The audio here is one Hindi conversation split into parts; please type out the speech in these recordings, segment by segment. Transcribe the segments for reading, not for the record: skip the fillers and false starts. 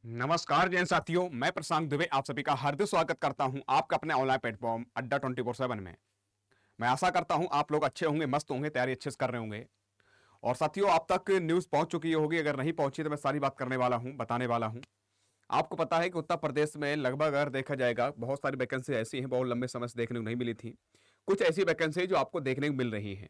नमस्कार जैन साथियों, मैं प्रशांत दुबे आप सभी का हार्दिक स्वागत करता हूं आपका अपने ऑनलाइन प्लेटफॉर्म अड्डा 24/7 में। मैं आशा करता हूं आप लोग अच्छे होंगे, मस्त होंगे, तैयारी अच्छे से कर रहे होंगे। और साथियों, आप तक न्यूज़ पहुंच चुकी होगी, अगर नहीं पहुंची तो मैं सारी बात करने वाला हूं, बताने वाला हूं। आपको पता है कि उत्तर प्रदेश में लगभग अगर देखा जाएगा बहुत सारी वैकेंसी ऐसी हैं बहुत लंबे समय से देखने को नहीं मिली थी। कुछ ऐसी वैकेंसी जो आपको देखने को मिल रही हैं,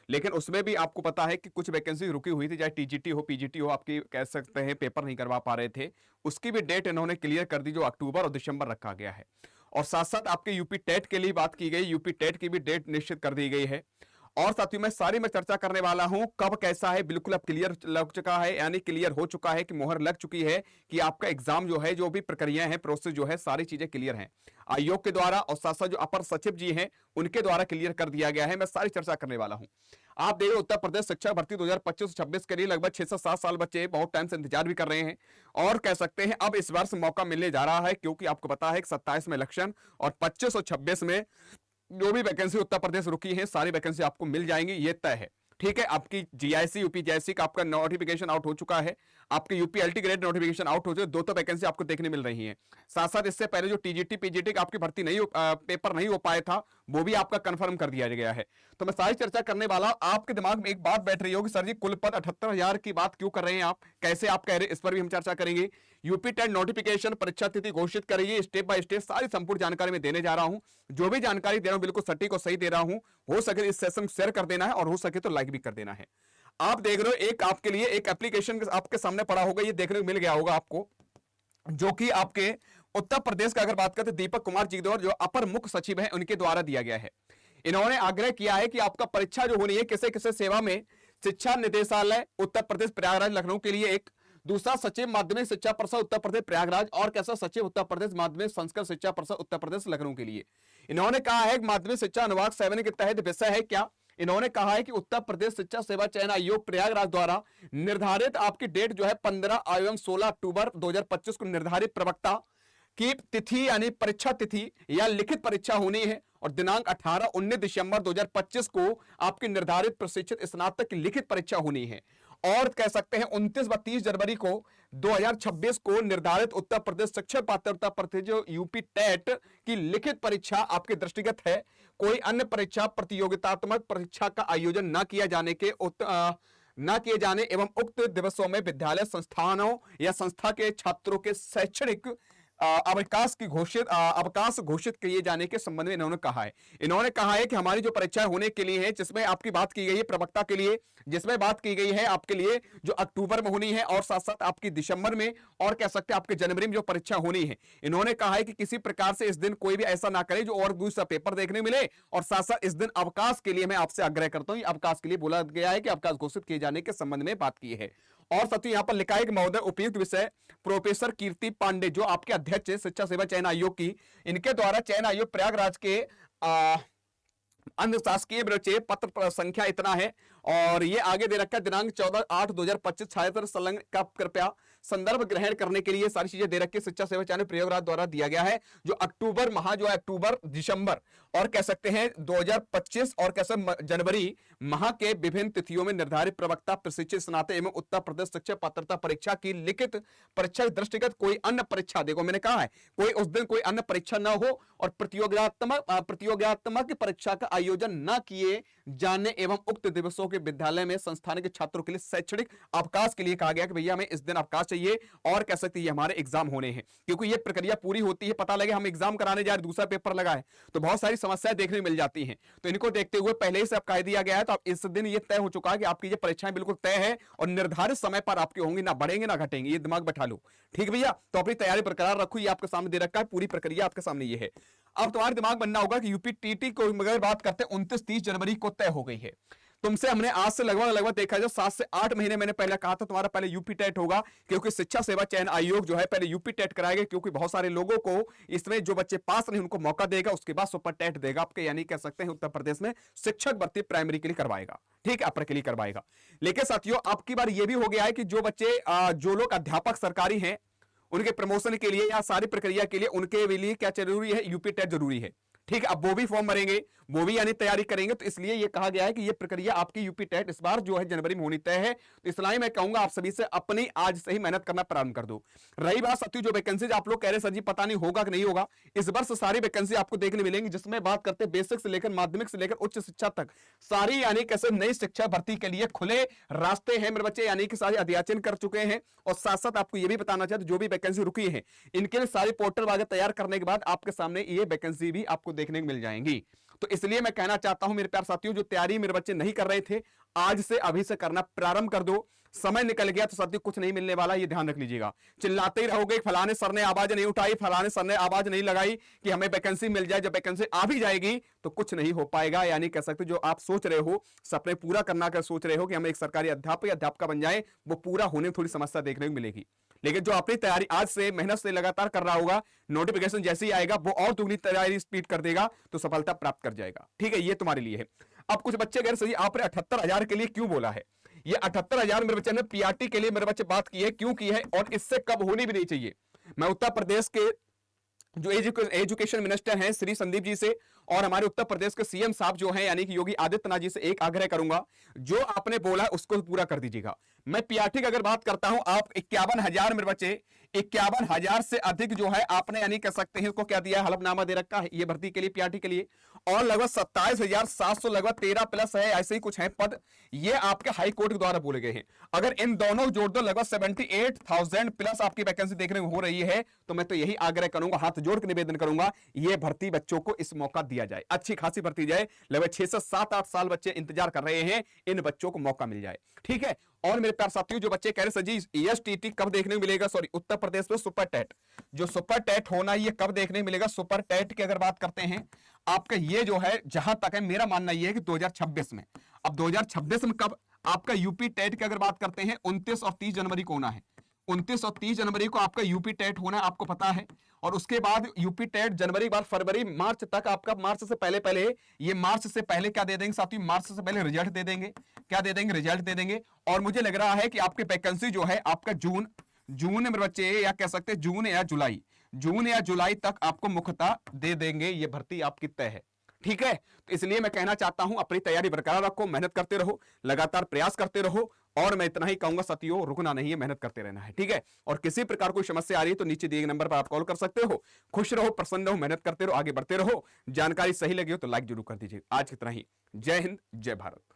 लेकिन उसमें भी आपको पता है कि कुछ वैकेंसी रुकी हुई थी, चाहे टीजीटी हो पीजीटी हो, आपकी कह सकते हैं पेपर नहीं करवा पा रहे थे। उसकी भी डेट इन्होंने क्लियर कर दी, जो अक्टूबर और दिसंबर रखा गया है। और साथ साथ आपके यूपी टेट के लिए बात की गई, यूपी टेट की भी डेट निश्चित कर दी गई है। और साथियों, मैं चर्चा करने वाला हूं कब कैसा है, बिल्कुल अब क्लियर लग चुका है, यानी क्लियर हो चुका है कि मोहर लग चुकी है कि आपका एग्जाम जो है, जो भी प्रक्रिया है, प्रोसेस जो है, सारी चीजें क्लियर हैं आयोग के द्वारा, और साथ साथ जो अपर सचिव जी हैं उनके द्वारा क्लियर कर दिया गया है। मैं सारी चर्चा करने वाला हूं। आप देखो, उत्तर प्रदेश शिक्षक भर्ती 2025-26 के लिए लगभग 6 से 7 साल बच्चे बहुत टाइम से इंतजार भी कर रहे हैं, और कह सकते हैं अब इस वर्ष मौका मिलने जा रहा है, क्योंकि आपको पता है कि 27 में इलेक्शन और 25 और 26 में जो भी वैकेंसी उत्तर प्रदेश रुकी है सारी वैकेंसी आपको मिल जाएंगी, ये तय है। ठीक है, आपकी जीआईसी यूपी जैसी का आपका नोटिफिकेशन आउट हो चुका है, आपके UP LT grade notification out हो चुके, दो तो वैकेंसी आपको देखने मिल रही है। साथ साथ इससे पहले जो टीजीटी पीजीटी का आपकी भर्ती नहीं पेपर नहीं हो पाया था, वो भी आपका कंफर्म कर दिया गया है। तो मैं सारी चर्चा करने वाला। आपके दिमाग में एक बात बैठ रही होगी, सर जी कुल पद 78,000 की बात क्यों कर रहे हैं आप, कैसे आप कह रहे हैं, इस पर भी हम चर्चा करेंगे। यूपी टेट नोटिफिकेशन परीक्षा तिथि घोषित करेगी, स्टेप बाय स्टेप सारी संपूर्ण जानकारी मैं देने जा रहा हूं। जो भी जानकारी दे रहा हूं बिल्कुल सटीक और सही दे रहा हूं। हो सके इस सेशन शेयर कर देना है, और हो सके तो लाइक भी कर देना है। आप देख रहे हो, एक आपके लिए एक एप्लीकेशन आपके सामने पड़ा होगा, ये देखने को मिल गया होगा आपको, जो कि आपके उत्तर प्रदेश का अगर बात करते दीपक कुमार जिगदौर जो अपर मुख्य सचिव हैं उनके द्वारा दिया गया है। इन्होंने आग्रह किया है कि आपका परीक्षा जो होनी है किसे किसे सेवा में, शिक्षा निदेशालय उत्तर प्रदेश प्रयागराज लखनऊ के लिए एक, दूसरा सचिव माध्यमिक शिक्षा परिषद उत्तर प्रदेश प्रयागराज, और कैसा सचिव उत्तर प्रदेश माध्यमिक संस्कृत शिक्षा परिषद उत्तर प्रदेश लखनऊ के लिए। इन्होंने कहा है कि माध्यमिक शिक्षा अनुभाग 7 के तहत विषय है क्या, इन्होंने कहा है कि उत्तर प्रदेश शिक्षा सेवा चयन आयोग प्रयागराज द्वारा निर्धारित आपकी डेट जो है 15 एवं 16 अक्टूबर 2025 को निर्धारित प्रवक्ता की तिथि यानी परीक्षा तिथि या लिखित परीक्षा होनी है, और दिनांक 18-19 दिसंबर 2025 को आपकी निर्धारित प्रशिक्षित स्नातक की लिखित परीक्षा होनी है। और कह सकते हैं 29 व 30 जनवरी को 2026 को निर्धारित उत्तर प्रदेश शिक्षक पात्रता प्रतियोगिता यूपी टेट की लिखित परीक्षा आपके दृष्टिगत है। कोई अन्य परीक्षा प्रतियोगितात्मक परीक्षा का आयोजन न किया जाने के न किए जाने एवं उक्त दिवसों में विद्यालय संस्थानों या संस्था के छात्रों के शैक्षणिक अवकाश घोषित किए जाने के संबंध में इन्होंने कहा है। इन्होंने कहा है कि हमारी जो परीक्षाएं होने के लिए है, जिसमें आपकी बात की गई है प्रवक्ता के लिए, जिसमें बात की गई है आपके लिए जो अक्टूबर में होनी है, और साथ साथ आपकी दिसंबर में, और कह सकते हैं आपके जनवरी में जो परीक्षा होनी है। इन्होंने कहा है कि किसी प्रकार से इस दिन कोई भी ऐसा ना करे जो और दूसरा पेपर देखने मिले, और साथ साथ इस दिन अवकाश के लिए मैं आपसे आग्रह करता हूं, अवकाश के लिए बोला गया है कि अवकाश घोषित किए जाने के संबंध में बात की है। और साथ ही यहां पर लिखा है कि महोदय उपयुक्त विषय प्रोफेसर कीर्ति पांडे जो आपके अध्यक्ष शिक्षा सेवा चयन आयोग की, इनके द्वारा चयन आयोग प्रयागराज के अन्य शासकीय बच्चे पत्र संख्या इतना है, और ये आगे दे रखा है दिनांक 14/8/2025 छात्र संलग्न का कृपया संदर्भ ग्रहण करने के लिए सारी चीजें दे रखी है। शिक्षा सेवा चयन प्रयागराज द्वारा दिया गया है, जो अक्टूबर माह जो है अक्टूबर दिसंबर और कह सकते हैं 2025 और कैसे जनवरी माह के विभिन्न तिथियों में निर्धारित प्रवक्ता प्रशिक्षित स्नातक एवं उत्तर प्रदेश शिक्षक पात्रता परीक्षा की लिखित परीक्षा दृष्टिगत कोई अन्य परीक्षा, देखो मैंने कहा है कोई उस दिन कोई अन्य परीक्षा न हो, और प्रतियोगितात्मक परीक्षा का आयोजन न किए जाने एवं उक्त दिवसों के विद्यालय में संस्थान के छात्रों के लिए शैक्षणिक अवकाश के लिए कहा गया कि भैया हमें इस दिन अवकाश चाहिए, और कह सकते हैं हमारे एग्जाम होने हैं। क्योंकि ये प्रक्रिया पूरी होती है, पता लगे हम एग्जाम कराने जा रहे दूसरा पेपर लगा है, तो बहुत सारी समस्याएं देखने मिल जाती हैं। तो इनको देखते हुए पहले ही से कह दिया गया है, तो इस दिन ये तय हो चुका है कि आपकी ये परीक्षाएं बिल्कुल तय है और निर्धारित समय पर आपकी होंगी, ना बढ़ेंगे ना घटेंगे, ये दिमाग बैठा लो। ठीक भैया, तो अपनी तैयारी बरकरार रखो, ये आपके सामने दे रखा है, पूरी प्रक्रिया आपके सामने ये है। अब तुम्हारे दिमाग बनना होगा कि यूपी टीटी को अगर बात करते हैं 29-30 जनवरी को तय हो गई है। तुमसे हमने आज से लगभग देखा जाए 7 से 8 महीने मैंने पहले कहा था तुम्हारा पहले यूपी टेट होगा, क्योंकि शिक्षा सेवा चयन आयोग जो है पहले यूपी टेट कराएगा, क्योंकि बहुत सारे लोगों को इसमें जो बच्चे पास नहीं उनको मौका देगा, उसके बाद सुपर टेट देगा आपके, यानी कह सकते हैं उत्तर प्रदेश में शिक्षक भर्ती प्राइमरी के लिए करवाएगा, ठीक है, अपर के लिए करवाएगा। लेकिन साथियों आपकी बार यह भी हो गया है कि जो बच्चे जो लोग अध्यापक सरकारी हैं उनके प्रमोशन के लिए या सारी प्रक्रिया के लिए उनके लिए क्या जरूरी है, यूपी टेट जरूरी है। ठीक है, अब वो भी फॉर्म भरेंगे, वो भी यानी तैयारी करेंगे। तो इसलिए ये कहा गया है कि ये प्रक्रिया आपकी यूपी टेट इस बार जो है जनवरी में होनी तय है। तो इसलिए मैं कहूंगा आप सभी से अपनी आज से ही मेहनत करना प्रारंभ कर दो। रही बात साथियों जो वैकेंसीज आप लोग कह रहे सर जी पता नहीं होगा कि नहीं होगा, इस वर्ष सारी वैकेंसी आपको देखने मिलेंगी, जिसमें बात करते हैं बेसिक से लेकर माध्यमिक से लेकर उच्च शिक्षा तक सारी यानी कैसे नई शिक्षा भर्ती के लिए खुले रास्ते हैं मेरे बच्चे, यानी कि सारे अध्याचन कर चुके हैं। और साथ साथ आपको यह भी बताना चाहते जो भी वैकेंसी रुकी है इनके लिए सारी पोर्टल वगैरह तैयार करने के बाद आपके सामने ये वैकेंसी भी आपको देखने को मिल जाएंगी। तो इसलिए मैं कहना चाहता हूं मेरे प्यार साथियों जो तैयारी मेरे बच्चे नहीं कर रहे थे, आज से अभी से करना प्रारंभ कर दो। समय निकल गया तो साथियों कुछ नहीं मिलने वाला, ये ध्यान रख लीजिएगा। चिल्लाते ही रहोगे फलाने सर ने आवाज नहीं उठाई, फलाने सर ने आवाज नहीं लगाई कि हमें वैकेंसी मिल जाए, जब वैकेंसी आ भी जाएगी तो कुछ नहीं हो पाएगा। यानी कह सकते जो आप सोच रहे हो सपने पूरा करना कर सोच रहे हो कि हम एक सरकारी अध्यापक या अध्यापिका बन जाए, वो पूरा होने में थोड़ी समस्या देखने को मिलेगी। लेकिन जो अपनी तैयारी आज से मेहनत से लगातार कर रहा होगा, नोटिफिकेशन जैसे ही आएगा वो और दुगनी तैयारी स्पीड कर देगा तो सफलता प्राप्त कर जाएगा। ठीक है, ये तुम्हारे लिए है। अब कुछ बच्चे कह रहे आपने 78,000 के लिए क्यों बोला है? ये 78,000 मेरे बच्चे ने पीआरटी के लिए मेरे बच्चे बात की है, क्यों की है और इससे कब होनी भी नहीं चाहिए। मैं उत्तर प्रदेश के जो एजुकेशन मिनिस्टर हैं श्री संदीप जी से और हमारे उत्तर प्रदेश के सीएम साहब जो हैं यानी कि योगी आदित्यनाथ जी से एक आग्रह करूंगा, जो आपने बोला उसको पूरा कर दीजिएगा। मैं पीआरटी की अगर बात करता हूं, आप 51,000 मेरे बच्चे 51,000 से अधिक जो है आपने यानी कह सकते हैं उसको क्या दिया है, हलफनामा दे रखा है ये भर्ती के लिए पीआरटी के लिए। और लगभग 27,700 लगभग 13 प्लस है, ऐसे ही कुछ है पद, ये आपके हाई कोर्ट के द्वारा बोले गए हैं। अगर इन दोनों जोड़ दो लगभग 78,000 प्लस आपकी वैकेंसी देखने को हो रही है। तो मैं तो यही आग्रह करूंगा, हाथ जोड़ के निवेदन करूंगा, ये भर्ती बच्चों को इस मौका दिया जाए, अच्छी खासी भर्ती जाए। लगभग 6 से 7-8 साल बच्चे इंतजार कर रहे हैं, इन बच्चों को मौका मिल जाए। ठीक है, और मेरे प्यार साथियों जो बच्चे कह रहे सर जी एसटीटी कब देखने को मिलेगा, सॉरी उत्तर प्रदेश में सुपर टेट, जो सुपर टेट होना ये कब देखने को मिलेगा। सुपर टेट की अगर बात करते हैं आपका ये जो है जहां तक है मेरा मानना यह है कि 2026 में। अब 2026 में कब आपका यूपी टेट की अगर बात करते हैं 29 और 30 जनवरी को होना है। 29 और 30 जनवरी को आपका यूपी टेट होना आपको पता है। और उसके बाद यूपी टेट जनवरी बाद फरवरी मार्च तक आपका, मार्च से पहले ये मार्च से पहले क्या दे देंगे साथियों, मार्च से पहले रिजल्ट दे देंगे। क्या दे देंगे? रिजल्ट दे देंगे। और मुझे लग रहा है कि आपकी वैकेंसी जो है आपका जून में बच्चे या कह सकते हैं जून या जुलाई तक आपको मुख्यतः दे देंगे, ये भर्ती आपकी तय है। ठीक है, तो इसलिए मैं कहना चाहता हूं अपनी तैयारी बरकरार रखो, मेहनत करते रहो, लगातार प्रयास करते रहो। और मैं इतना ही कहूंगा साथियों, रुकना नहीं है, मेहनत करते रहना है। ठीक है, और किसी प्रकार कोई समस्या आ रही है तो नीचे दिए गए नंबर पर आप कॉल कर सकते हो। खुश रहो, प्रसन्न रहो, मेहनत करते रहो, आगे बढ़ते रहो। जानकारी सही लगी हो तो लाइक जरूर कर दीजिए। आज की तरह ही जय हिंद, जय भारत।